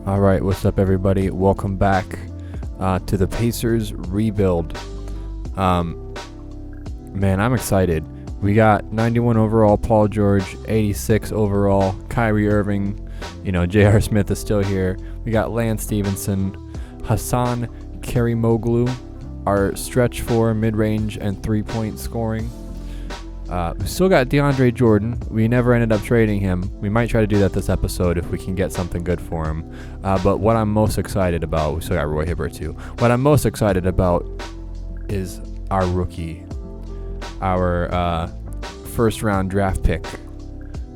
All right, what's up, everybody? Welcome back to the Pacers rebuild. Man, I'm excited. We got 91 overall Paul George, 86 overall Kyrie Irving. J.R. Smith is still here. We got Lance Stevenson, Hassan Karimoglu, our stretch four, mid-range, and three-point scoring. We still got DeAndre Jordan. We never ended up trading him. We might try to do that this episode if we can get something good for him. But what I'm most excited about, we still got Roy Hibbert too. What I'm most excited about is our rookie, our first round draft pick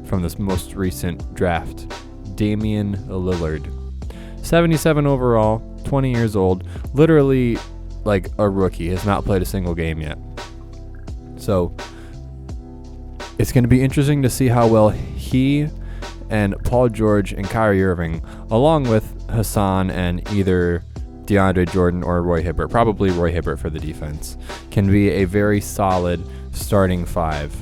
from this most recent draft, Damian Lillard. 77 overall, 20 years old, literally like a rookie, has not played a single game yet. So it's going to be interesting to see how well he and Paul George and Kyrie Irving, along with Hassan and either DeAndre Jordan or Roy Hibbert, probably Roy Hibbert for the defense, can be a very solid starting five.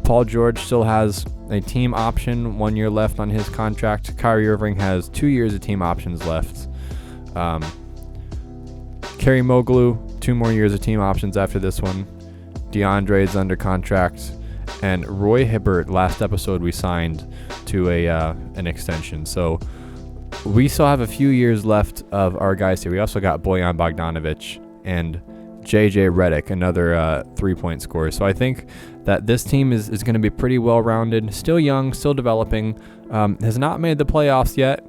Paul George still has a team option, 1 year left on his contract. Kyrie Irving has 2 years of team options left. Karimoglu, 2 more years of team options after this one. DeAndre is under contract. And Roy Hibbert, last episode we signed to an extension. So we still have a few years left of our guys here. We also got Bojan Bogdanovic and JJ Redick, another three-point scorer. So I think that this team is going to be pretty well-rounded, still young, still developing, has not made the playoffs yet.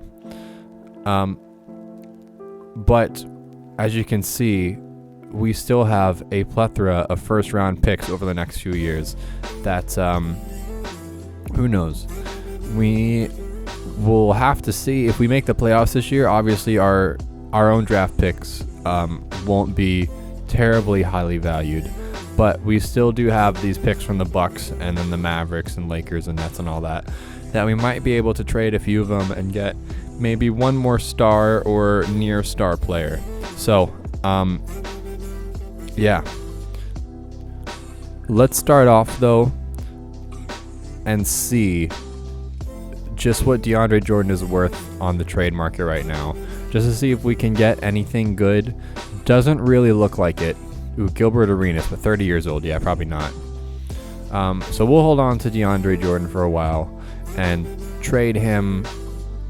But as you can see, we still have a plethora of first-round picks over the next few years. That, who knows? We will have to see if we make the playoffs this year. Obviously, our own draft picks won't be terribly highly valued, but we still do have these picks from the Bucks and then the Mavericks and Lakers and Nets and all that we might be able to trade a few of them and get maybe one more star or near star player. So, yeah. Let's start off, though, and see just what DeAndre Jordan is worth on the trade market right now, just to see if we can get anything good. Doesn't really look like it. Ooh, Gilbert Arenas, but 30 years old. Yeah, probably not. So we'll hold on to DeAndre Jordan for a while and trade him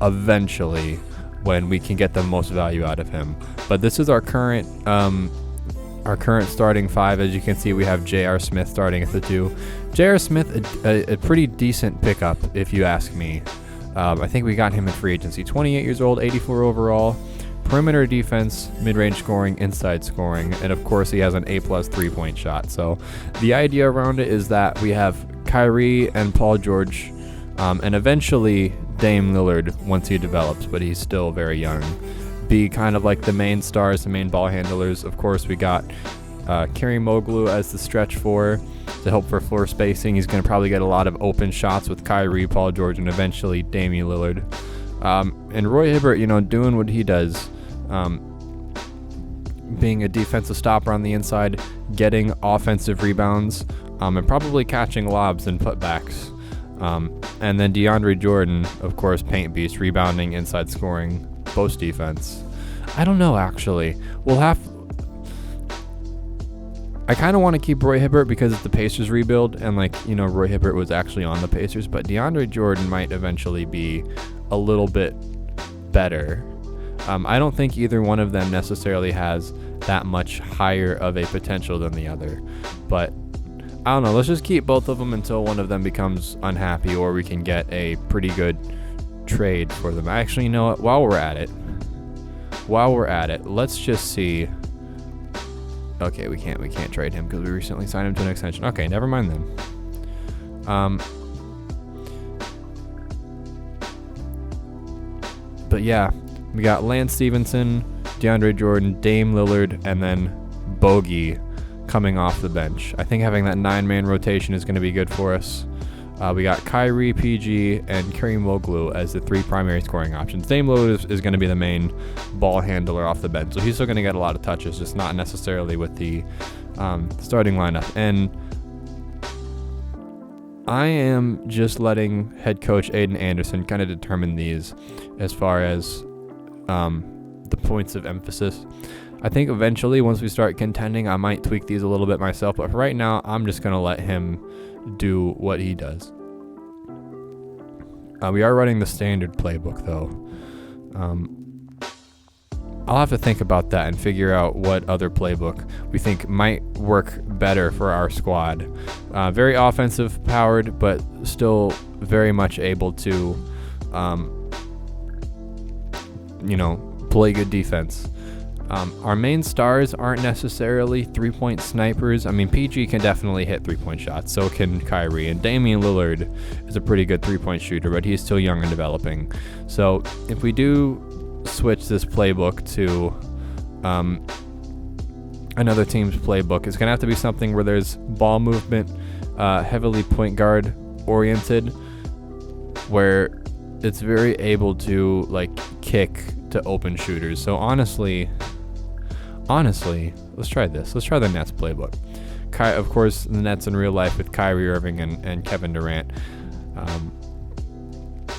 eventually when we can get the most value out of him. But this is our current starting five. As you can see, we have J.R. Smith starting at the 2. J.R. Smith, a pretty decent pickup, if you ask me. I think we got him in free agency. 28 years old, 84 overall. Perimeter defense, mid-range scoring, inside scoring, and of course he has an A+ three-point shot. So the idea around it is that we have Kyrie and Paul George, and eventually Dame Lillard once he develops, but he's still very young, be kind of like the main stars, the main ball handlers. Of course, we got Karimoglu as the stretch four to help for floor spacing. He's going to probably get a lot of open shots with Kyrie, Paul George, and eventually Damian Lillard. And Roy Hibbert, doing what he does, being a defensive stopper on the inside, getting offensive rebounds, and probably catching lobs and putbacks. And then DeAndre Jordan, of course, paint beast, rebounding, inside scoring, post defense. I don't know, actually. I kind of want to keep Roy Hibbert because it's the Pacers rebuild, and Roy Hibbert was actually on the Pacers, but DeAndre Jordan might eventually be a little bit better. I don't think either one of them necessarily has that much higher of a potential than the other, but I don't know. Let's just keep both of them until one of them becomes unhappy or we can get a pretty good trade for them. Actually, you know what? While we're at it, let's just see. Okay, we can't trade him because we recently signed him to an extension. Okay, never mind then. But yeah, we got Lance Stevenson, DeAndre Jordan, Dame Lillard, and then Bogey coming off the bench. I think having that 9-man rotation is going to be good for us. We got Kyrie, PG, and Karimoglu as the 3 primary scoring options. Dame Lillard is going to be the main ball handler off the bench, so he's still going to get a lot of touches, just not necessarily with the starting lineup. And I am just letting head coach Aiden Anderson kind of determine these as far as the points of emphasis. I think eventually, once we start contending, I might tweak these a little bit myself. But for right now, I'm just going to let him do what he does. We are running the standard playbook, though. I'll have to think about that and figure out what other playbook we think might work better for our squad. Very offensive powered, but still very much able to, play good defense. Our main stars aren't necessarily three-point snipers. I mean, PG can definitely hit three-point shots. So can Kyrie. And Damian Lillard is a pretty good three-point shooter, but he's still young and developing. So if we do switch this playbook to another team's playbook, it's going to have to be something where there's ball movement, heavily point guard oriented, where it's very able to kick to open shooters. So honestly, let's try this. Let's try the Nets playbook. Of course, the Nets in real life with Kyrie Irving and Kevin Durant.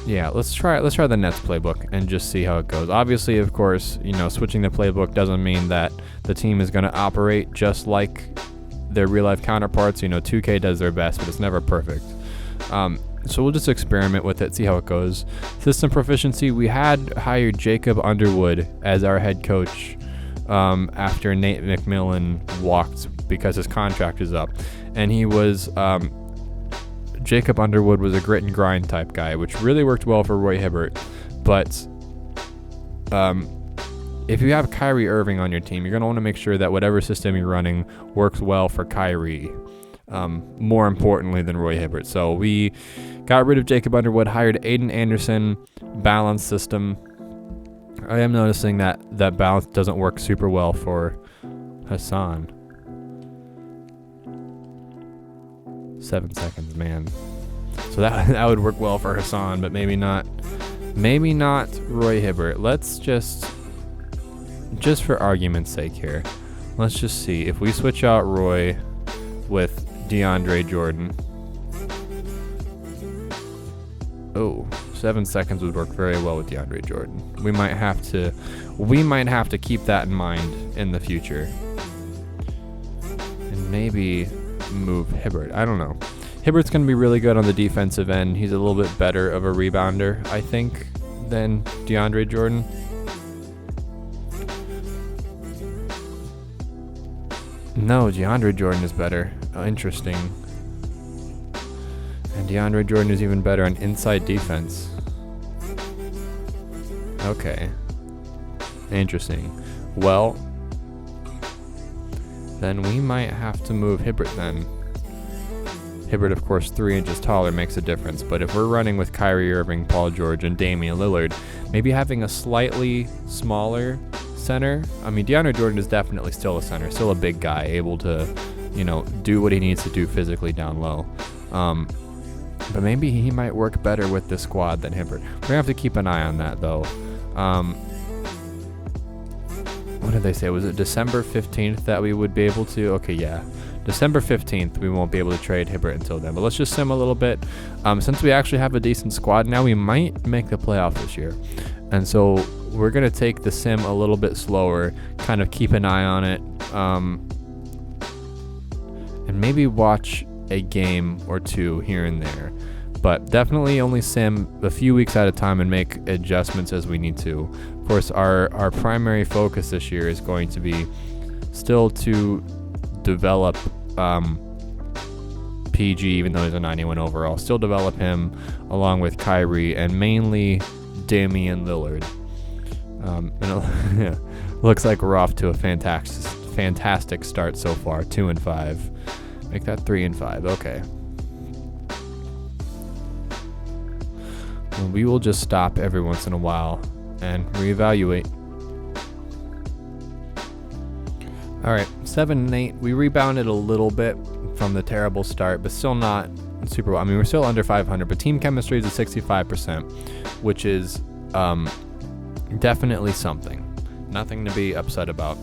Let's try the Nets playbook and just see how it goes. Obviously, of course, switching the playbook doesn't mean that the team is going to operate just like their real life counterparts. 2K does their best, but it's never perfect. So we'll just experiment with it, see how it goes. System proficiency, we had hired Jacob Underwood as our head coach after Nate McMillan walked because his contract is up. And he was, Jacob Underwood was a grit and grind type guy, which really worked well for Roy Hibbert. But if you have Kyrie Irving on your team, you're going to want to make sure that whatever system you're running works well for Kyrie. More importantly than Roy Hibbert. So we got rid of Jacob Underwood, hired Aiden Anderson, balanced system. I am noticing that balance doesn't work super well for Hassan. 7 seconds, man. So that would work well for Hassan, but maybe not Roy Hibbert. Let's just for argument's sake here, let's just see if we switch out Roy with DeAndre Jordan. 7 seconds would work very well with DeAndre Jordan. We might have to keep that in mind in the future. And maybe move Hibbert. I don't know. Hibbert's going to be really good on the defensive end. He's a little bit better of a rebounder, I think, than DeAndre Jordan. No, DeAndre Jordan is better. Interesting. And DeAndre Jordan is even better on inside defense. Okay. Interesting. Well, then we might have to move Hibbert then. Hibbert, of course, 3 inches taller makes a difference. But if we're running with Kyrie Irving, Paul George, and Damian Lillard, maybe having a slightly smaller center. I mean, DeAndre Jordan is definitely still a center, still a big guy, able to, do what he needs to do physically down low. But maybe he might work better with this squad than Hibbert. We're going to have to keep an eye on that, though. What did they say? Was it December 15th that we would be able to? Okay, yeah. December 15th, we won't be able to trade Hibbert until then. But let's just sim a little bit. Since we actually have a decent squad now, we might make the playoffs this year. And so we're going to take the sim a little bit slower, kind of keep an eye on it, and maybe watch a game or two here and there. But definitely only sim a few weeks at a time and make adjustments as we need to. Of course, our primary focus this year is going to be still to develop PG, even though he's a 91 overall. Still develop him along with Kyrie and mainly Damian Lillard. And it looks like we're off to a fantastic start so far. 2-5. Make that 3-5. Okay. Well, we will just stop every once in a while and reevaluate. All right, 7-8. We rebounded a little bit from the terrible start, but still not super well. I mean, we're still under 500, but team chemistry is at 65%, which is definitely something. Nothing to be upset about.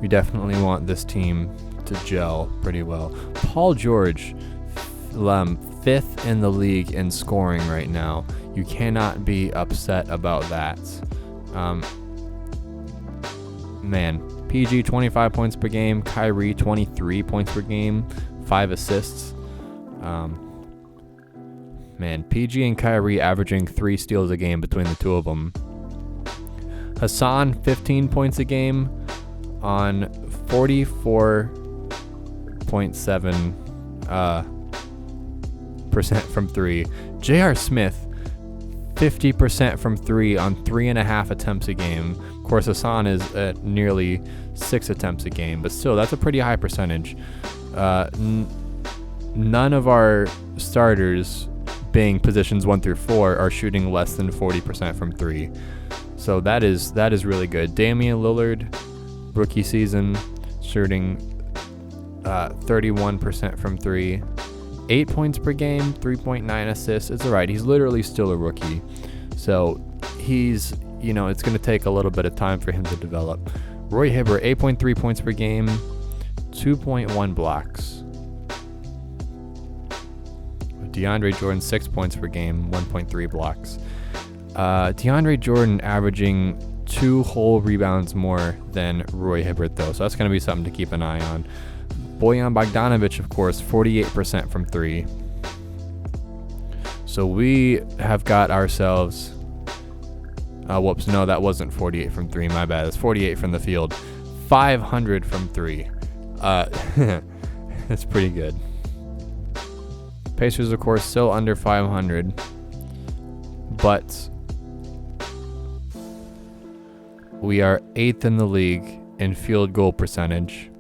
We definitely want this team to gel pretty well. Paul George, 5th in the league in scoring right now. You cannot be upset about that. Man, PG 25 points per game, Kyrie 23 points per game, 5 assists. Man, PG and Kyrie averaging 3 steals a game between the two of them. Hassan 15 points a game on 44.7% from 3. J.R. Smith 50% from 3 on 3.5 attempts a game. Of course, Hassan is at nearly 6 attempts a game, but still, that's a pretty high percentage. None of our starters, being positions 1 through 4, are shooting less than 40% from 3. So that is really good. Damian Lillard, rookie season, shooting 31% from 3. 8 points per game, 3.9 assists. It's all right. He's literally still a rookie. So he's, it's going to take a little bit of time for him to develop. Roy Hibbert, 8.3 points per game, 2.1 blocks. DeAndre Jordan, 6 points per game, 1.3 blocks. DeAndre Jordan averaging 2 whole rebounds more than Roy Hibbert, though. So that's going to be something to keep an eye on. Bojan Bogdanovic, of course, 48% from 3. So we have got ourselves... whoops, no, that wasn't 48 from 3. My bad. It's 48 from the field. 500 from 3. That's pretty good. Pacers, of course, still under 500. But we are 8th in the league in field goal percentage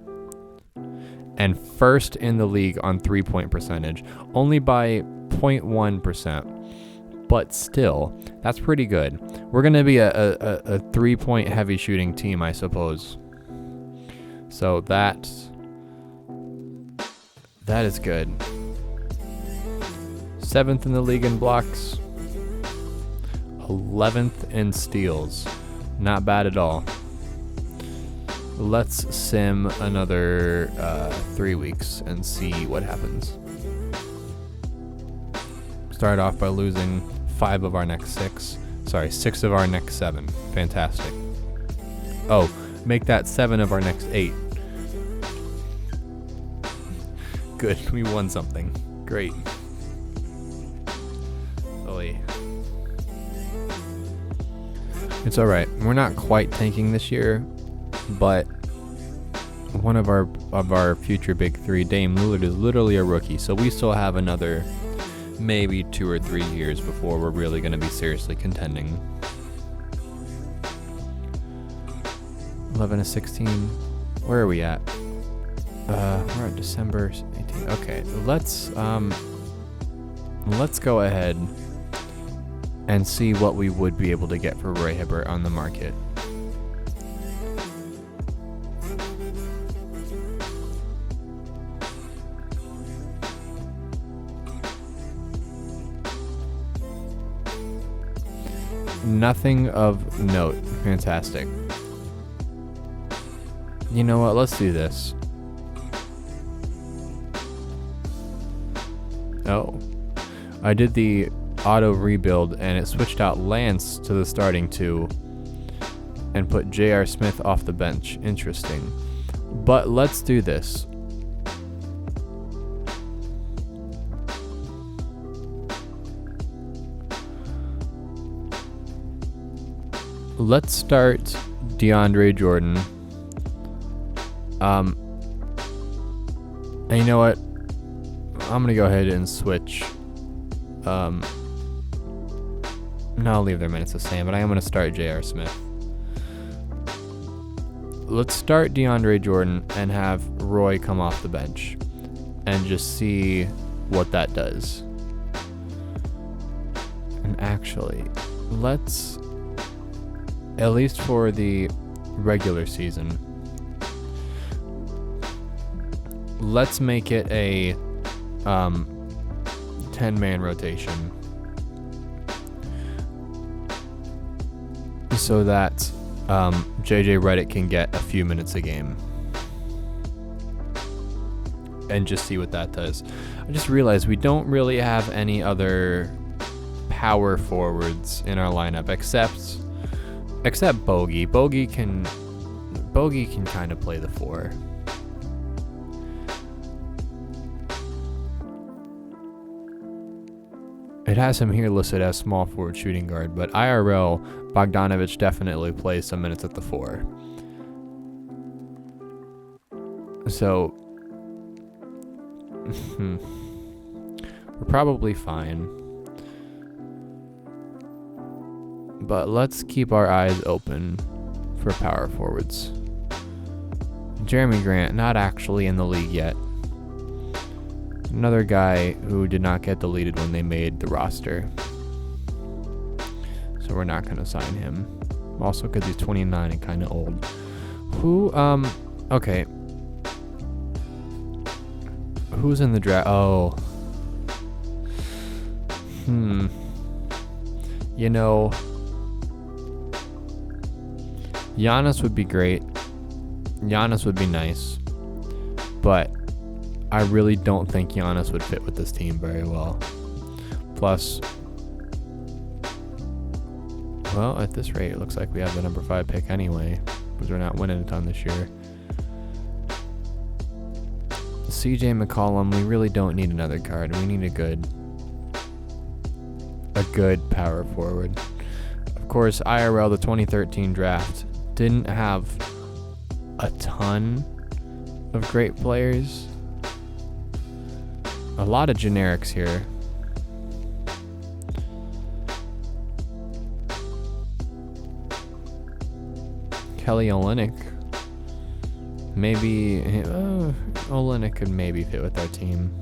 and 1st in the league on 3-point percentage, only by 0.1%. But still, that's pretty good. We're going to be a 3-point heavy shooting team, I suppose. So that is good. 7th in the league in blocks. 11th in steals. Not bad at all. Let's sim another 3 weeks and see what happens. Start off by losing 5 of our next 6. 6 of our next 7. Fantastic. Oh, make that 7 of our next 8. Good, we won something. Great. Oy. It's alright. We're not quite tanking this year, but one of our future big 3, Dame Lillard, is literally a rookie, so we still have another maybe 2 or 3 years before we're really going to be seriously contending. 11-16. Where are we at? We're at December 18th. Okay, let's go ahead and see what we would be able to get for Roy Hibbert on the market. Nothing of note. Fantastic. You know what? Let's do this. Oh. I did the auto rebuild and it switched out Lance to the starting 2 and put J.R. Smith off the bench. Interesting. But let's do this. Let's start DeAndre Jordan. And you know what? I'm going to go ahead and switch. No, I'll leave their minutes the same, but I am going to start J.R. Smith. Let's start DeAndre Jordan and have Roy come off the bench and just see what that does. And actually, let's, at least for the regular season, let's make it a 10-man rotation so that JJ Redick can get a few minutes a game. and just see what that does. I just realized we don't really have any other power forwards in our lineup except Bogey. Bogey can kind of play the 4. It has him here listed as small forward shooting guard, but IRL, Bogdanovic definitely plays some minutes at the 4. So, we're probably fine. But let's keep our eyes open for power forwards. Jeremy Grant, not actually in the league yet. Another guy who did not get deleted when they made the roster. So we're not going to sign him. Also because he's 29 and kind of old. Okay. Who's in the draft? Oh. You know, Giannis would be great. Giannis would be nice. But I really don't think Giannis would fit with this team very well. Plus, well, at this rate, it looks like we have the number 5 pick anyway, because we're not winning a ton this year. CJ McCollum, we really don't need another guard. We need a good power forward. Of course, IRL, the 2013 draft, didn't have a ton of great players. A lot of generics here. Kelly Olynyk. Maybe Olynyk could maybe fit with our team.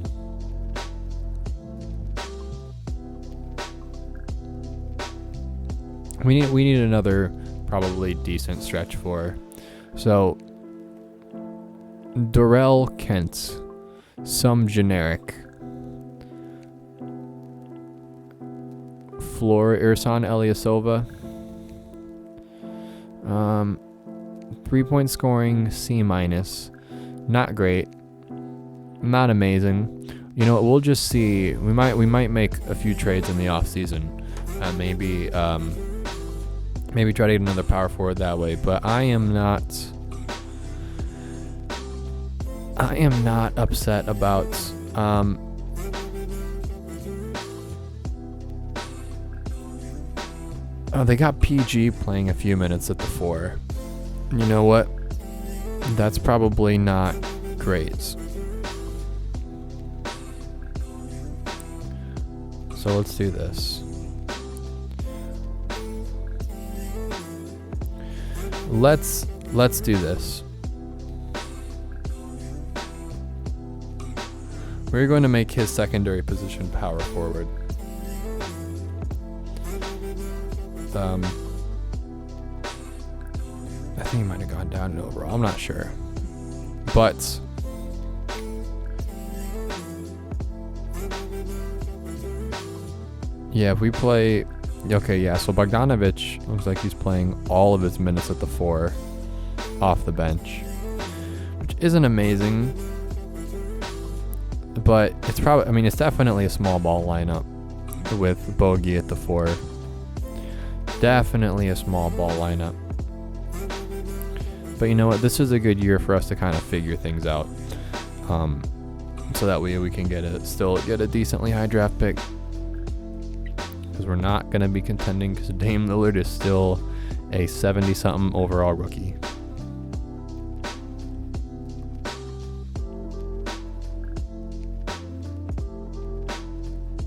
We need another probably decent stretch 4. So Dorrell Kent, some generic. Irsan Ilyasova. 3-point scoring, C-. Not great. Not amazing. You know what, we'll just see. We might make a few trades in the off season. Maybe try to get another power forward that way. But I am not upset about they got PG playing a few minutes at the 4. You know what? That's probably not great. So let's do this. Let's do this. We're going to make his secondary position power forward. I think he might have gone down in overall. I'm not sure. But yeah, if we play... Okay, yeah, so Bogdanovic looks like he's playing all of his minutes at the 4 off the bench, which isn't amazing. But it's probably... I mean, it's definitely a small ball lineup with Bogey at the 4. Definitely a small ball lineup. But you know what? This is a good year for us to kind of figure things out. So that way we can still get a decently high draft pick. Because we're not going to be contending because Dame Lillard is still a 70-something overall rookie.